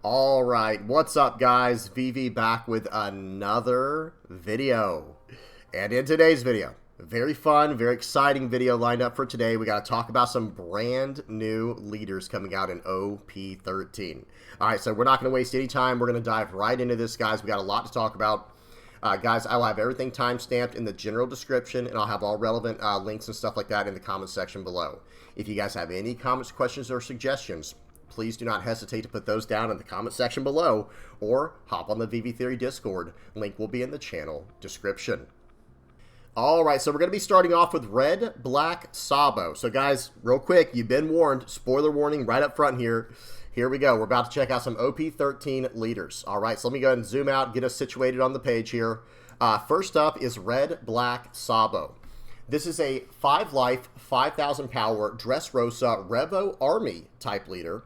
All right, what's up, guys? VV back with another video. And in today's video, very fun, very exciting video lined up for today. We got to talk about some brand new leaders coming out in OP13. All right, so we're not going to waste any time. We're going to dive right into this, guys. We got a lot to talk about. Guys, I'll have everything timestamped in the general description, and I'll have all relevant links and stuff like that in the comment section below. If you guys have any comments, questions, or suggestions, please do not hesitate to put those down in the comment section below, or hop on the VV Theory Discord. Link will be in the channel description. Alright, so we're going to be starting off with Red, Black, Sabo. So guys, real quick, you've been warned. Spoiler warning right up front here. Here we go. We're about to check out some OP13 leaders. Alright, so let me go ahead and zoom out, get us situated on the page here. First up is Red, Black, Sabo. This is a 5-life, 5,000 power Dressrosa Revo Army type leader.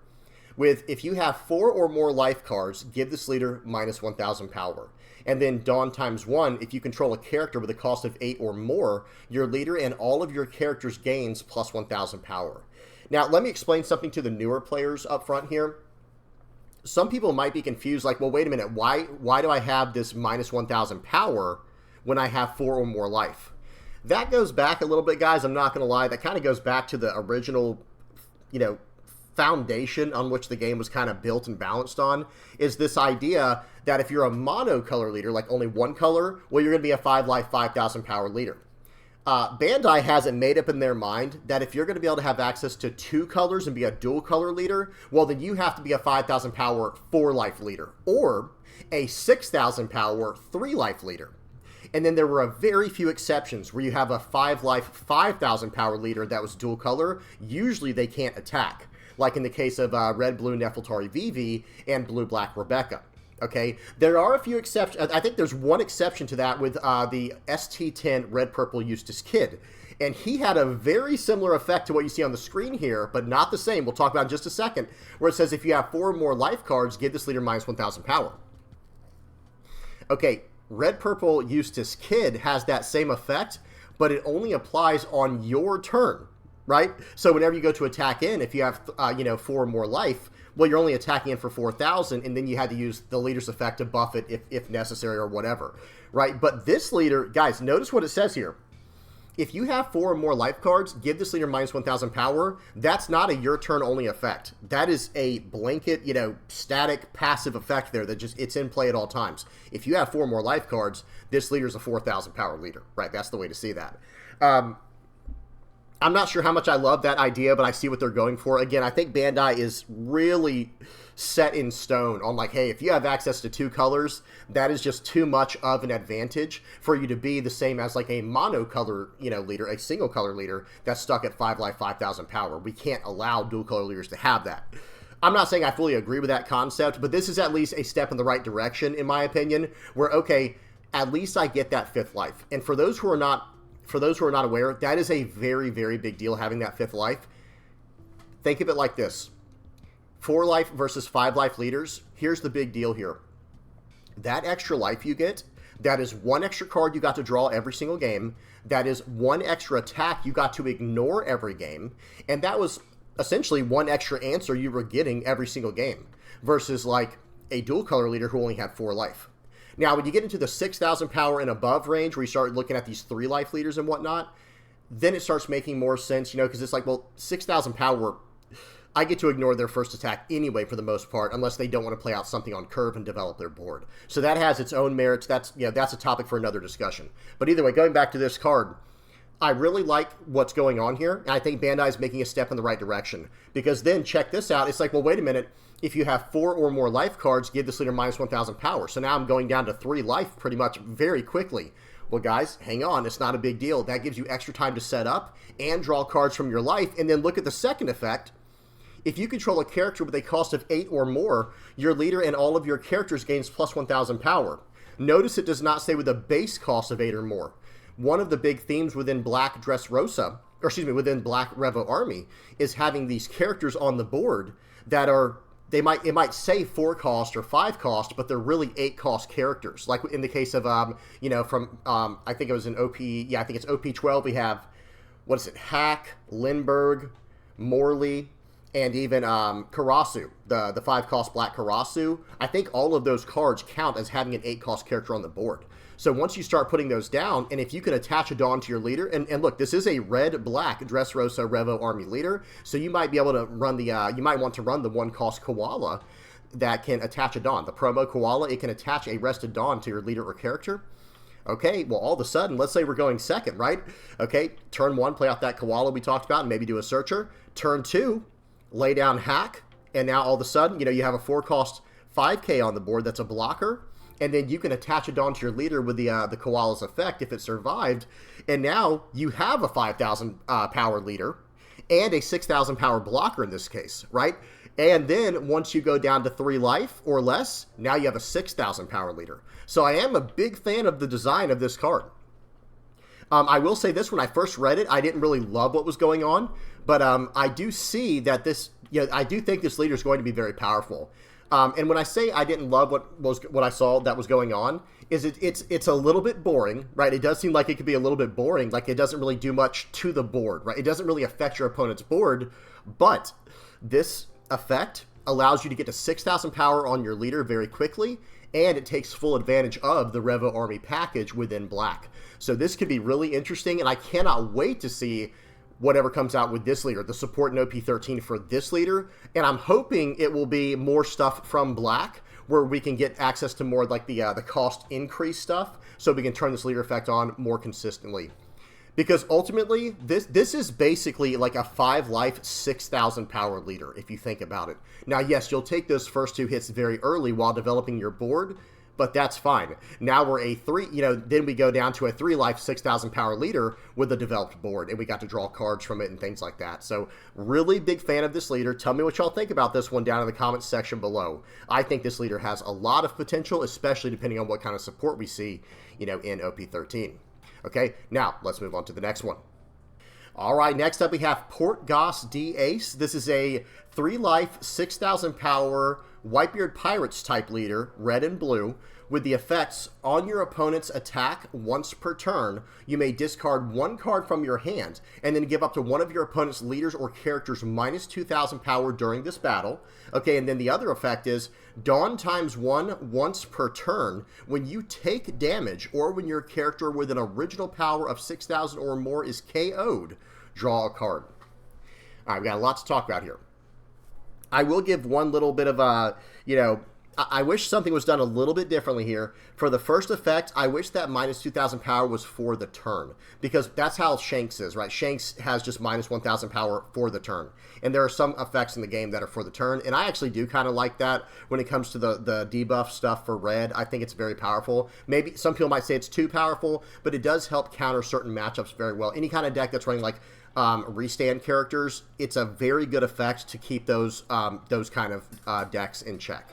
With, if you have 4 or more life cards, give this leader minus 1,000 power. And then Dawn ×1, if you control a character with a cost of 8 or more, your leader and all of your characters gains plus 1,000 power. Now, let me explain something to the newer players up front here. Some people might be confused, like, well, wait a minute, why do I have this minus 1,000 power when I have 4 or more life? That goes back a little bit, guys, I'm not going to lie. That kind of goes back to the original, foundation on which the game was kind of built and balanced on, is this idea that if you're a monocolor leader, like only one color, well, you're going to be a 5-life, 5,000 power leader. Bandai has it made up in their mind that if you're going to be able to have access to 2 colors and be a dual color leader, well, then you have to be a 5,000 power 4-life leader, or a 6,000 power 3-life leader. And then there were a very few exceptions where you have a 5-life, 5,000 power leader that was dual color. Usually they can't attack, like in the case of Red Blue Nefeltari Vivi and Blue Black Rebecca. Okay, there are a few exceptions. I think there's one exception to that with the ST10 Red Purple Eustace Kid. And he had a very similar effect to what you see on the screen here, but not the same. We'll talk about in just a second, where it says if you have 4 or more life cards, give this leader minus 1,000 power. Okay, Red Purple Eustace Kid has that same effect, but it only applies on your turn, right? So whenever you go to attack in, if you have, 4 or more life, well, you're only attacking in for 4,000, and then you had to use the leader's effect to buff it if necessary or whatever, right? But this leader, guys, notice what it says here. If you have 4 or more life cards, give this leader minus 1,000 power. That's not a your turn only effect. That is a blanket, static passive effect there that just, it's in play at all times. If you have 4 or more life cards, this leader is a 4,000 power leader, right? That's the way to see that. I'm not sure how much I love that idea, but I see what they're going for. Again, I think Bandai is really set in stone on, like, hey, if you have access to 2 colors, that is just too much of an advantage for you to be the same as like a monocolor, leader, a single color leader that's stuck at 5-life, 5,000 power. We can't allow dual color leaders to have that. I'm not saying I fully agree with that concept, but this is at least a step in the right direction, in my opinion, where, okay, at least I get that 5th life. And for those who are not aware, that is a very, very big deal, having that 5th life. Think of it like this. 4-life versus 5-life leaders, here's the big deal here. That extra life you get, that is 1 extra card you got to draw every single game. That is 1 extra attack you got to ignore every game. And that was essentially 1 extra answer you were getting every single game. Versus like a dual color leader who only had 4 life. Now, when you get into the 6,000 power and above range, where you start looking at these 3-life leaders and whatnot, then it starts making more sense, because it's like, well, 6,000 power, I get to ignore their first attack anyway for the most part, unless they don't want to play out something on curve and develop their board. So that has its own merits. That's a topic for another discussion. But either way, going back to this card, I really like what's going on here, and I think Bandai is making a step in the right direction. Because then, check this out, it's like, well, wait a minute, if you have 4 or more life cards, give this leader minus 1,000 power. So now I'm going down to 3 life pretty much very quickly. Well, guys, hang on, it's not a big deal. That gives you extra time to set up and draw cards from your life, and then look at the second effect. If you control a character with a cost of 8 or more, your leader and all of your characters gains plus 1,000 power. Notice it does not say with a base cost of 8 or more. One of the big themes within Black Dressrosa, within Black Revo Army, is having these characters on the board that are, it might say 4 cost or 5 cost, but they're really 8 cost characters. Like in the case of, I think it was an OP, I think it's OP12, we have, Hack, Lindbergh, Morley, and even Karasu, the 5-cost black Karasu. I think all of those cards count as having an 8-cost character on the board. So once you start putting those down, and if you can attach a Dawn to your leader, and look, this is a red-black Dressrosa Revo Army leader, so you might be able to run the, you might want to run the 1-cost Koala that can attach a Dawn. The promo Koala, it can attach a Rested Dawn to your leader or character. Okay, well, all of a sudden, let's say we're going second, right? Okay, turn 1, play out that Koala we talked about, and maybe do a Searcher. Turn 2, lay down Hack, and now all of a sudden, you know, you have a 4-cost 5K on the board that's a blocker, and then you can attach it onto your leader with the Koala's effect if it survived, and now you have a 5,000 power leader and a 6,000 power blocker in this case, right? And then once you go down to 3 life or less, now you have a 6,000 power leader. So I am a big fan of the design of this card. I will say this, when I first read it, I didn't really love what was going on, but I do see that this, you know, I do think this leader is going to be very powerful. And when I say I didn't love what I saw that was going on, is it's a little bit boring, right? It does seem like it could be a little bit boring, like it doesn't really do much to the board, right? It doesn't really affect your opponent's board, but this effect allows you to get to 6,000 power on your leader very quickly, and it takes full advantage of the Revo Army package within black. So this could be really interesting, and I cannot wait to see whatever comes out with this leader, the support in OP13 for this leader, and I'm hoping it will be more stuff from black, where we can get access to more like the cost increase stuff, so we can turn this leader effect on more consistently. Because ultimately, this is basically like a 5-life, 6,000 power leader, if you think about it. Now, yes, you'll take those first 2 hits very early while developing your board, but that's fine. Now we're a 3, you know, then we go down to a 3-life, 6,000 power leader with a developed board, and we got to draw cards from it and things like that. So, really big fan of this leader. Tell me what y'all think about this one down in the comments section below. I think this leader has a lot of potential, especially depending on what kind of support we see, you know, in OP13. Okay, now let's move on to the next one. All right, next up we have Portgoss D Ace. This is a 3-life, 6,000 power Whitebeard Pirates type leader, red and blue, with the effects on your opponent's attack once per turn. You may discard 1 card from your hand and then give up to one of your opponent's leaders or characters minus 2,000 power during this battle. Okay, and then the other effect is Dawn ×1 once per turn. When you take damage or when your character with an original power of 6,000 or more is KO'd, draw a card. All right, we got a lot to talk about here. I will give one little bit of a, you know, I wish something was done a little bit differently here. For the first effect, I wish that minus 2,000 power was for the turn, because that's how Shanks is, right? Shanks has just minus 1,000 power for the turn. And there are some effects in the game that are for the turn, and I actually do kind of like that when it comes to the debuff stuff for red. I think it's very powerful. Maybe some people might say it's too powerful, but it does help counter certain matchups very well. Any kind of deck that's running like restand characters, it's a very good effect to keep those kind of decks in check.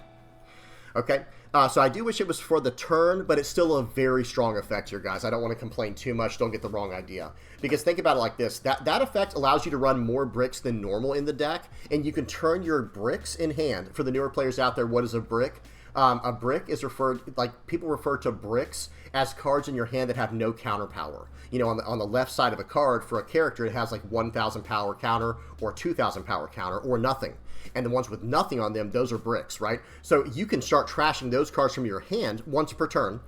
Okay, so I do wish it was for the turn, but it's still a very strong effect here, guys. I don't want to complain too much. Don't get the wrong idea. Because think about it like this. That effect allows you to run more bricks than normal in the deck, and you can turn your bricks in hand. For the newer players out there, what is a brick? A brick is referred, like, people refer to bricks as cards in your hand that have no counter power. You know, on the left side of a card, for a character, it has like 1,000 power counter or 2,000 power counter or nothing. And the ones with nothing on them, those are bricks, right? So you can start trashing those cards from your hand once per turn.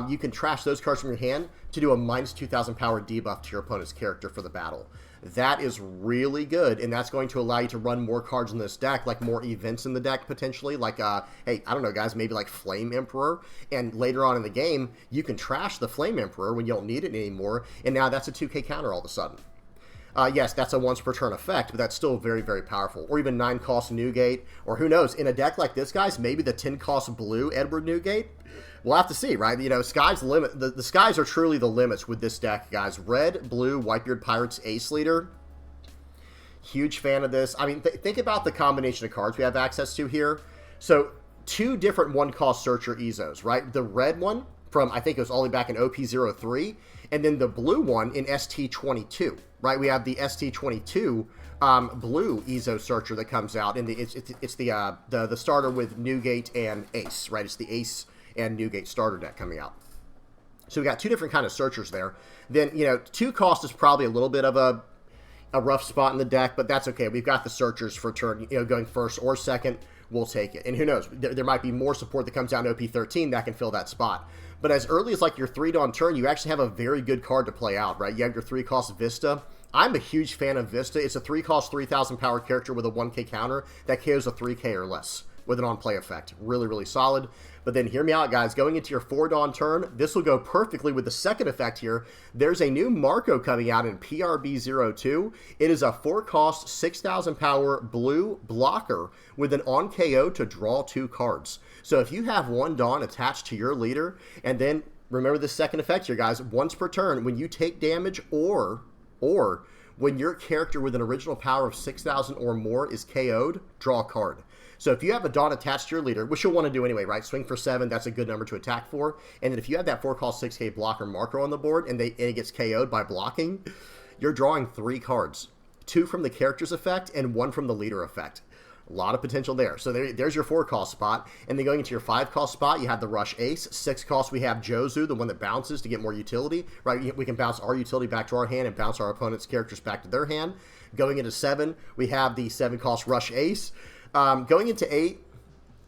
You can trash those cards from your hand to do a minus 2,000 power debuff to your opponent's character for the battle. That is really good, and that's going to allow you to run more cards in this deck, like more events in the deck potentially, like, hey, I don't know, guys, maybe like Flame Emperor, and later on in the game, you can trash the Flame Emperor when you don't need it anymore, and now that's a 2k counter all of a sudden. Yes, that's a once per turn effect, but that's still very, very powerful. Or even 9-cost Newgate, or who knows, in a deck like this, guys, maybe the 10-cost blue Edward Newgate. We'll have to see, right? You know, sky's the limit. The skies are truly the limits with this deck, guys. Red, blue, Whitebeard Pirates, Ace Leader. Huge fan of this. I mean, think about the combination of cards we have access to here. So, 2 different 1-cost Searcher Ezos, right? The red one from, I think it was all the way back in OP03, and then the blue one in ST22, right? We have the ST22 blue Ezo Searcher that comes out, and it's the starter with Newgate and Ace, right? It's the Ace and Newgate starter deck coming out. So we got 2 different kind of searchers there. Then, you know, 2 cost is probably a little bit of a a rough spot in the deck, but that's okay. We've got the Searchers for turn, going first or second. We'll take it. And who knows? There might be more support that comes down to OP13 that can fill that spot. But as early as like your 3-Dawn turn, you actually have a very good card to play out, right? You have your 3-cost Vista. I'm a huge fan of Vista. It's a 3-cost, 3,000 power character with a 1k counter that KOs a 3k or less with an on-play effect. Really, really solid. But then hear me out, guys. Going into your 4-Dawn turn, this will go perfectly with the second effect here. There's a new Marco coming out in PRB02. It is a 4-cost, 6,000 power blue blocker with an on-KO to draw 2 cards. So if you have 1 Dawn attached to your leader, and then remember the second effect here, guys. Once per turn, when you take damage or when your character with an original power of 6,000 or more is KO'd, draw a card. So if you have a Dawn attached to your leader, which you'll want to do anyway, right? Swing for 7, that's a good number to attack for. And then if you have that 4-cost 6k blocker Marco on the board and it gets KO'd by blocking, you're drawing 3 cards. 2 from the character's effect and 1 from the leader effect. A lot of potential there. So there's your 4-cost spot. And then going into your 5-cost spot, you have the Rush Ace. 6-cost, we have Jozu, the one that bounces to get more utility. Right? We can bounce our utility back to our hand and bounce our opponent's characters back to their hand. Going into 7, we have the 7-cost Rush Ace. Going into 8,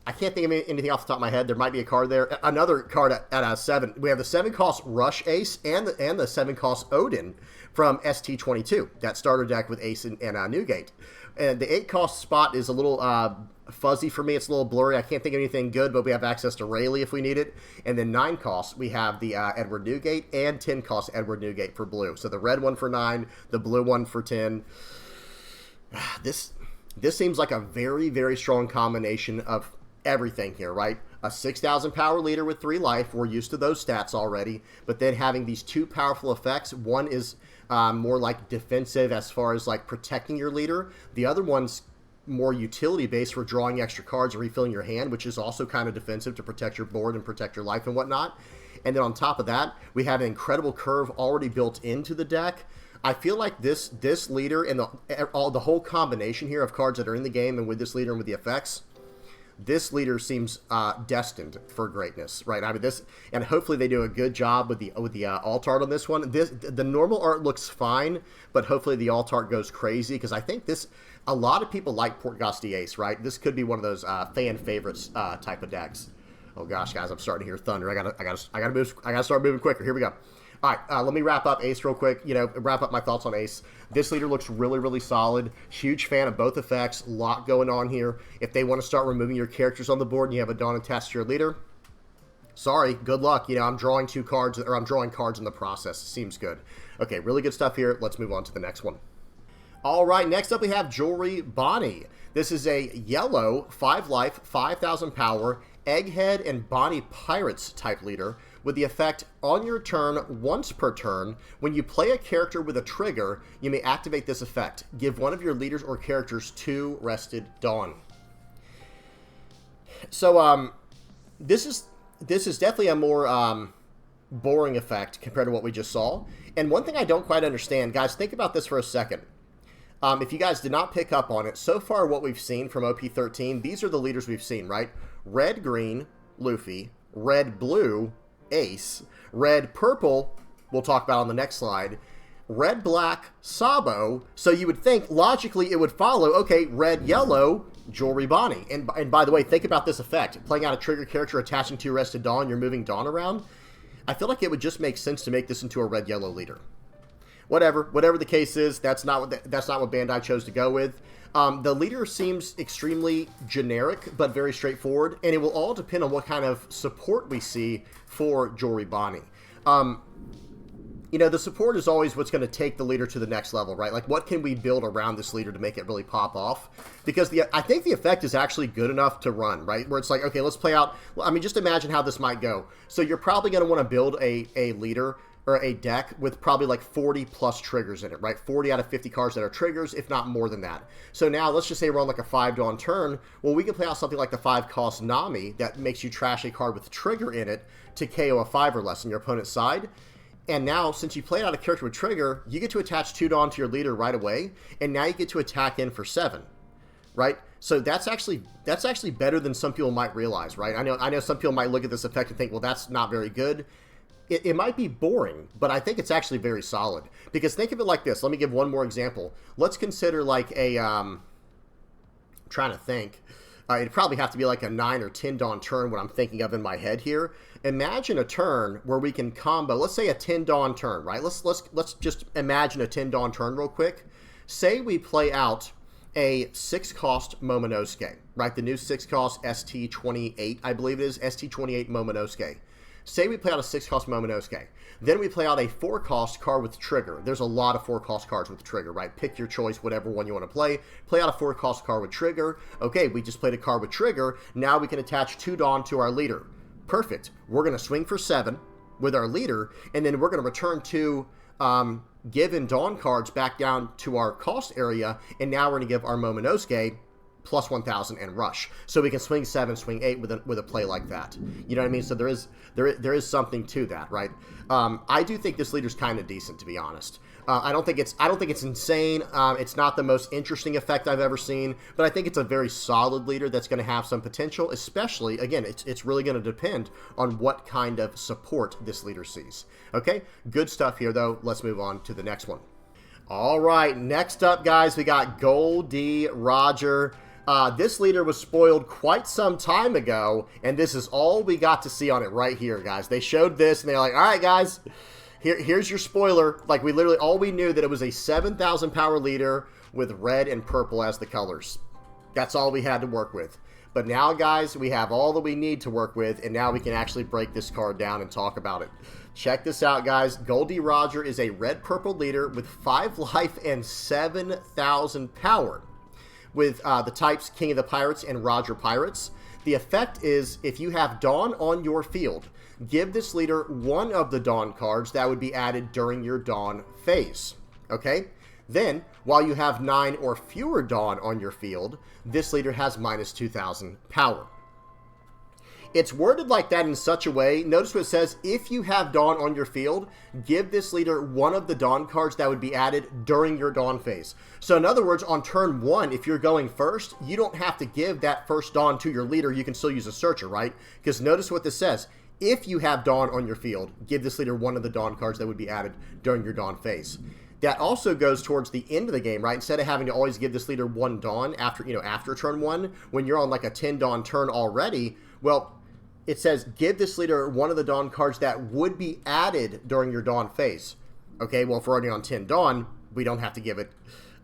I can't think of anything off the top of my head. There might be a card there. Another card at 7. We have the 7-cost Rush Ace and the 7-cost Odin from ST22. That starter deck with Ace and Newgate. And the 8-cost spot is a little fuzzy for me. It's a little blurry. I can't think of anything good, but we have access to Rayleigh if we need it. And then 9 costs, we have the Edward Newgate and 10 costs Edward Newgate for blue. So the red one for 9, the blue one for 10. This seems like a very, very strong combination of everything here, right? A 6,000 power leader with 3 life. We're used to those stats already. But then having these 2 powerful effects. One is more like defensive as far as like protecting your leader. The other one's more utility based for drawing extra cards and refilling your hand, which is also kind of defensive to protect your board and protect your life and whatnot. And then on top of that, we have an incredible curve already built into the deck. I feel like this leader and the whole combination here of cards that are in the game and with this leader and with the effects, this leader seems destined for greatness, right? I mean, and hopefully they do a good job with the alt art on this one. The normal art looks fine, but hopefully the alt art goes crazy because I think a lot of people like Portgosti Ace, right? This could be one of those fan favorites type of decks. Oh gosh, guys, I'm starting to hear thunder. I gotta start moving quicker. Here we go. All right, let me wrap up Ace real quick, wrap up my thoughts on Ace. This leader looks really, really solid. Huge fan of both effects. A lot going on here. If they want to start removing your characters on the board and you have a Dawn attached to your leader, sorry, good luck. I'm drawing 2 cards, or I'm drawing cards in the process. Seems good. Okay, really good stuff here. Let's move on to the next one. All right, next up we have Jewelry Bonney. This is a yellow, 5 life, 5,000 power, Egghead and Bonney Pirates type leader with the effect on your turn once per turn. When you play a character with a trigger, you may activate this effect. Give one of your leaders or characters 2 Rested Dawn. So this is definitely a more boring effect compared to what we just saw. And one thing I don't quite understand, guys, think about this for a second. If you guys did not pick up on it, so far what we've seen from OP13, these are the leaders we've seen, right? Red-green, Luffy. Red-blue, Ace. Red-purple, we'll talk about on the next slide. Red-black, Sabo. So you would think, logically, it would follow, okay, red-yellow, Jewelry Bonney. And by the way, think about this effect. Playing out a trigger character attaching to your Rested Dawn, you're moving Dawn around. I feel like it would just make sense to make this into a red-yellow leader. Whatever the case is, that's not what Bandai chose to go with. The leader seems extremely generic, but very straightforward, and it will all depend on what kind of support we see for Jewelry Bonney. The support is always what's going to take the leader to the next level, right? Like, what can we build around this leader to make it really pop off? Because I think the effect is actually good enough to run, right? Where it's like, okay, let's play out. I mean, just imagine how this might go. So you're probably going to want to build a leader or a deck with probably like 40 plus triggers in it, right? 40 out of 50 cards that are triggers, if not more than that. So now let's just say we're on like a 5 Dawn turn. Well, we can play out something like the 5-cost Nami that makes you trash a card with a trigger in it to KO a 5 or less on your opponent's side. And now, since you played out a character with trigger, you get to attach 2 Dawn to your leader right away, and now you get to attack in for 7, right? So that's actually better than some people might realize, right? I know some people might look at this effect and think, well, that's not very good. it might be boring, but I think it's actually very solid. Because think of it like this. Let me give one more example. Let's consider like a, trying to think. It'd probably have to be like a 9 or 10 Dawn turn, what I'm thinking of in my head here. Imagine a turn where we can combo, let's say a 10 Dawn turn, right? Let's just imagine a 10 Dawn turn real quick. Say we play out a 6-cost Momonosuke, right? The new 6-cost ST28, I believe it is, ST28 Momonosuke. Say we play out a 6-cost Momonosuke. Then we play out a 4-cost card with Trigger. There's a lot of 4-cost cards with Trigger, right? Pick your choice, whatever one you want to play. Play out a 4-cost card with Trigger. Okay, we just played a card with Trigger. Now we can attach 2 Dawn to our leader. Perfect. We're going to swing for 7 with our leader, and then we're going to return 2 given Dawn cards back down to our cost area, and now we're going to give our Momonosuke plus 1,000 and rush. So we can swing 7, swing 8 with a play like that. You know what I mean? So there is something to that, right? I do think this leader's kind of decent, to be honest. I don't think it's insane. It's not the most interesting effect I've ever seen, but I think it's a very solid leader that's going to have some potential, especially, again, it's really going to depend on what kind of support this leader sees. Okay, good stuff here, though. Let's move on to the next one. All right, next up, guys, we got Goldie Roger. This leader was spoiled quite some time ago, and this is all we got to see on it right here, guys. They showed this, and they're like, all right, guys, here's your spoiler. Like, all we knew that it was a 7,000 power leader with red and purple as the colors. That's all we had to work with. But now, guys, we have all that we need to work with, and now we can actually break this card down and talk about it. Check this out, guys. Goldie Roger is a red-purple leader with 5 life and 7,000 power, with the types King of the Pirates and Roger Pirates. The effect is, if you have Dawn on your field, give this leader 1 of the Dawn cards that would be added during your Dawn phase. Okay? Then, while you have 9 or fewer Dawn on your field, this leader has minus 2,000 power. It's worded like that in such a way. Notice what it says: if you have Dawn on your field, give this leader 1 of the Dawn cards that would be added during your Dawn phase. So in other words, on turn 1, if you're going first, you don't have to give that first Dawn to your leader. You can still use a searcher, right? Because notice what this says: if you have Dawn on your field, give this leader 1 of the Dawn cards that would be added during your Dawn phase. That also goes towards the end of the game, right? Instead of having to always give this leader 1 Dawn after turn 1, when you're on like a 10 Dawn turn already, well, it says give this leader 1 of the Dawn cards that would be added during your Dawn phase. Okay, well, if we're already on 10 Dawn, we don't have to give it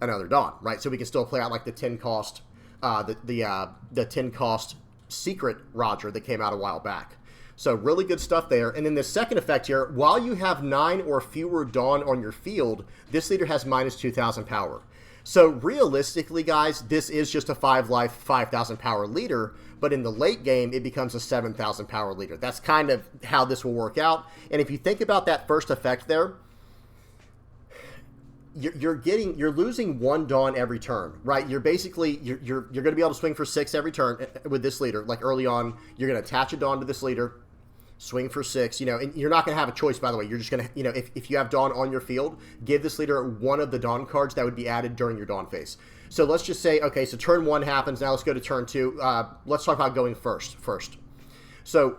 another Dawn, right? So we can still play out like the 10 cost, the 10 cost secret Roger that came out a while back. So really good stuff there. And then the second effect here, while you have 9 or fewer Dawn on your field, this leader has minus 2,000 power. So realistically, guys, this is just a 5 life, 5,000 power leader, but in the late game, it becomes a 7,000 power leader. That's kind of how this will work out. And if you think about that first effect there, you're losing 1 Dawn every turn, right? You're basically, you're going to be able to swing for 6 every turn with this leader. Like early on, you're going to attach a Dawn to this leader, swing for 6, and you're not going to have a choice, by the way. You're just going to, if you have Dawn on your field, give this leader 1 of the Dawn cards that would be added during your Dawn phase. So let's just say, okay, so turn 1 happens. Now let's go to turn 2. Let's talk about going first. So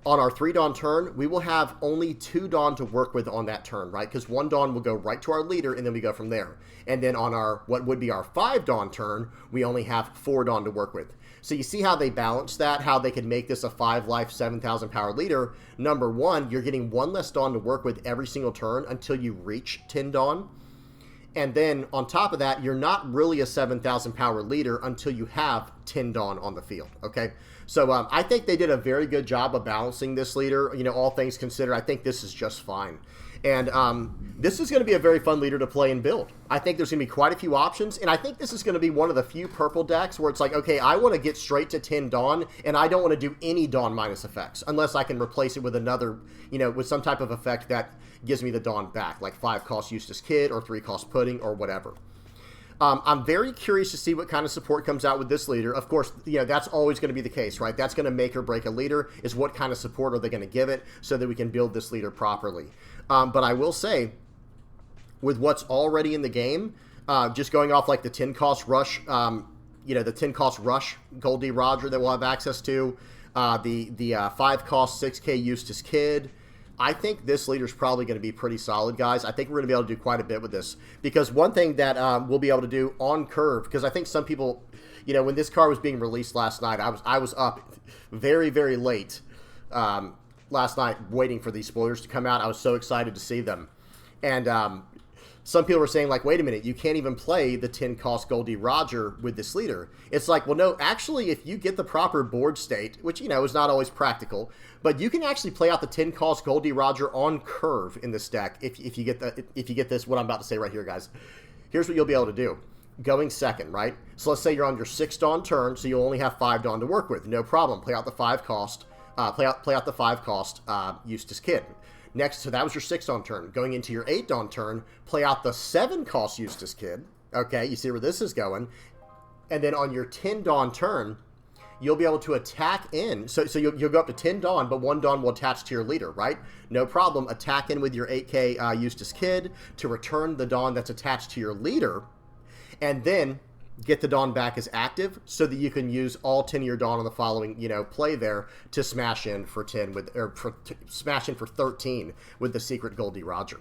on our 3 Dawn turn, we will have only 2 Dawn to work with on that turn, right? Because 1 Dawn will go right to our leader, and then we go from there. And then on our, what would be our 5 Dawn turn, we only have 4 Dawn to work with. So you see how they balance that, how they could make this a 5 life, 7,000 power leader. Number 1, you're getting 1 less Dawn to work with every single turn until you reach 10 Dawn. And then on top of that, you're not really a 7,000 power leader until you have 10 Dawn on the field, okay? So I think they did a very good job of balancing this leader. All things considered, I think this is just fine. And this is going to be a very fun leader to play and build. I think there's going to be quite a few options, and I think this is going to be one of the few purple decks where it's like, okay, I want to get straight to 10 Dawn, and I don't want to do any Dawn minus effects, unless I can replace it with another, with some type of effect that gives me the Dawn back, like 5 cost Eustace Kid, or 3 cost Pudding, or whatever. I'm very curious to see what kind of support comes out with this leader. Of course, that's always going to be the case, right? That's going to make or break a leader, is what kind of support are they going to give it so that we can build this leader properly. But I will say, with what's already in the game, just going off like the 10 cost rush, the 10 cost rush Goldie Roger that we'll have access to, the 5 cost 6K Eustace Kid, I think this leader is probably going to be pretty solid, guys. I think we're going to be able to do quite a bit with this. Because one thing that we'll be able to do on curve, because I think some people, you know, when this card was being released last night, I was up very, very late last night waiting for these spoilers to come out. I was so excited to see them. And some people were saying, like, wait a minute, you can't even play the 10 cost Goldie Roger with this leader. It's like, well, no, actually, if you get the proper board state, which, you know, is not always practical, but you can actually play out the 10 cost Goldie Roger on curve in this deck if you get this, what I'm about to say right here, guys. Here's what you'll be able to do. Going second, right? So let's say you're on your 6 Dawn turn, so you'll only have 5 Dawn to work with. No problem. Play out the 5 cost. Play out the 5 cost Eustace Kid. Next, so that was your 6 Dawn turn. Going into your 8 Dawn turn, play out the 7 cost Eustace Kid. Okay, you see where this is going. And then on your 10 Dawn turn, you'll be able to attack in. So you'll go up to 10 Dawn, but 1 Dawn will attach to your leader, right? No problem. Attack in with your 8K Eustace Kid to return the Dawn that's attached to your leader. And then get the Dawn back as active so that you can use all 10 of your Dawn on the following, you know, play there to smash in for 10 with, or smash in for 13 with the secret Goldie Roger.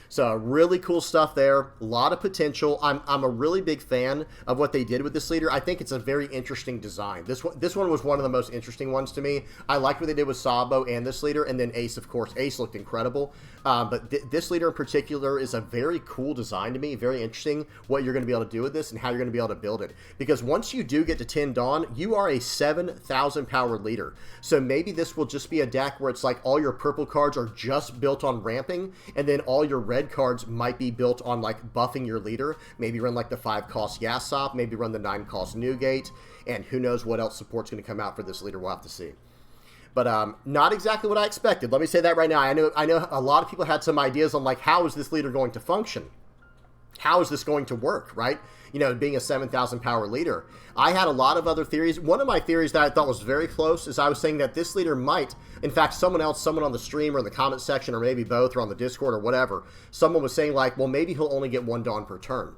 So really cool stuff there. A lot of potential. I'm a really big fan of what they did with this leader. I think it's a very interesting design. This one was one of the most interesting ones to me. I liked what they did with Sabo and this leader, and then Ace, of course. Ace looked incredible. But this leader in particular is a very cool design to me. Very interesting what you're going to be able to do with this and how you're going to be able to build it. Because once you do get to 10 Dawn, you are a 7,000 power leader. So maybe this will just be a deck where it's like all your purple cards are just built on ramping, and then all your red cards might be built on like buffing your leader. Maybe run like the 5 cost Yasop, maybe run the 9 cost Newgate, and who knows what else support's going to come out for this leader. We'll have to see. But not exactly what I expected. Let me say that right now. I know a lot of people had some ideas on like, how is this leader going to function? How is this going to work, right? You know, being a 7,000 power leader. I had a lot of other theories. One of my theories that I thought was very close is I was saying that this leader might, in fact, someone on the stream or in the comment section or maybe both or on the Discord or whatever, someone was saying like, well, maybe he'll only get 1 Dawn per turn.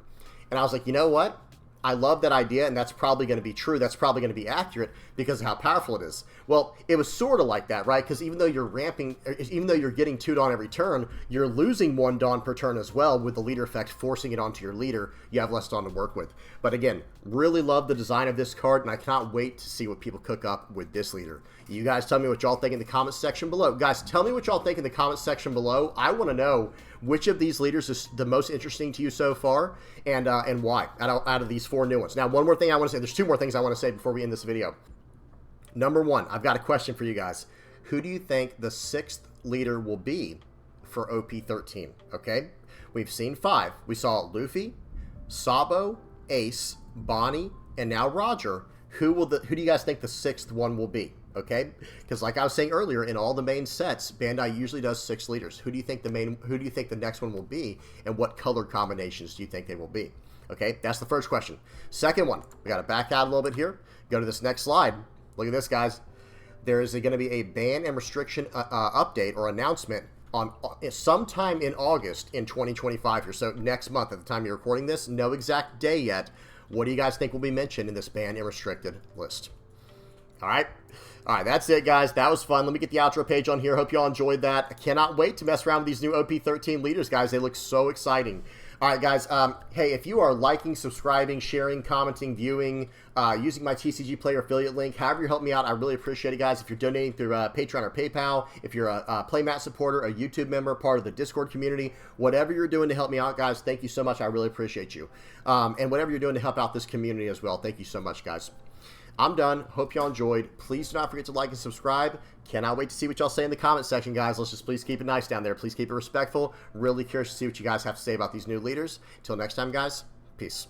And I was like, you know what? I love that idea, and that's probably going to be true. That's probably going to be accurate because of how powerful it is. Well, it was sort of like that, right? Because even though you're ramping, even though you're getting 2 Dawn every turn, you're losing 1 Dawn per turn as well with the leader effect forcing it onto your leader. You have less Dawn to work with. But again, really love the design of this card, and I cannot wait to see what people cook up with this leader. You guys tell me what y'all think in the comment section below. Guys, tell me what y'all think in the comment section below. I want to know which of these leaders is the most interesting to you so far, and why, out of these 4 new ones. Now, one more thing I want to say. There's 2 more things I want to say before we end this video. Number 1, I've got a question for you guys. Who do you think the 6th leader will be for OP13? Okay? We've seen 5. We saw Luffy, Sabo, Ace, Bonney, and now Roger. Who do you guys think the 6th one will be? Okay, because like I was saying earlier, in all the main sets, Bandai usually does 6 leaders. Who do you think the next one will be, and what color combinations do you think they will be? Okay, that's the first question. Second one, we got to back out a little bit here. Go to this next slide. Look at this, guys. There is going to be a ban and restriction update or announcement on sometime in August in 2025 here. So next month, at the time you're recording this, no exact day yet. What do you guys think will be mentioned in this banned and restricted list? All right, that's it, guys. That was fun. Let me get the outro page on here. Hope y'all enjoyed that. I cannot wait to mess around with these new OP13 leaders, guys. They look so exciting. All right, guys. Hey, if you are liking, subscribing, sharing, commenting, viewing, using my TCG Player affiliate link, however you help me out, I really appreciate it, guys. If you're donating through Patreon or PayPal, if you're a Playmat supporter, a YouTube member, part of the Discord community, whatever you're doing to help me out, guys, thank you so much. I really appreciate you. And whatever you're doing to help out this community as well, thank you so much, guys. I'm done. Hope y'all enjoyed. Please do not forget to like and subscribe. Cannot wait to see what y'all say in the comment section, guys. Let's just please keep it nice down there. Please keep it respectful. Really curious to see what you guys have to say about these new leaders. Until next time, guys. Peace.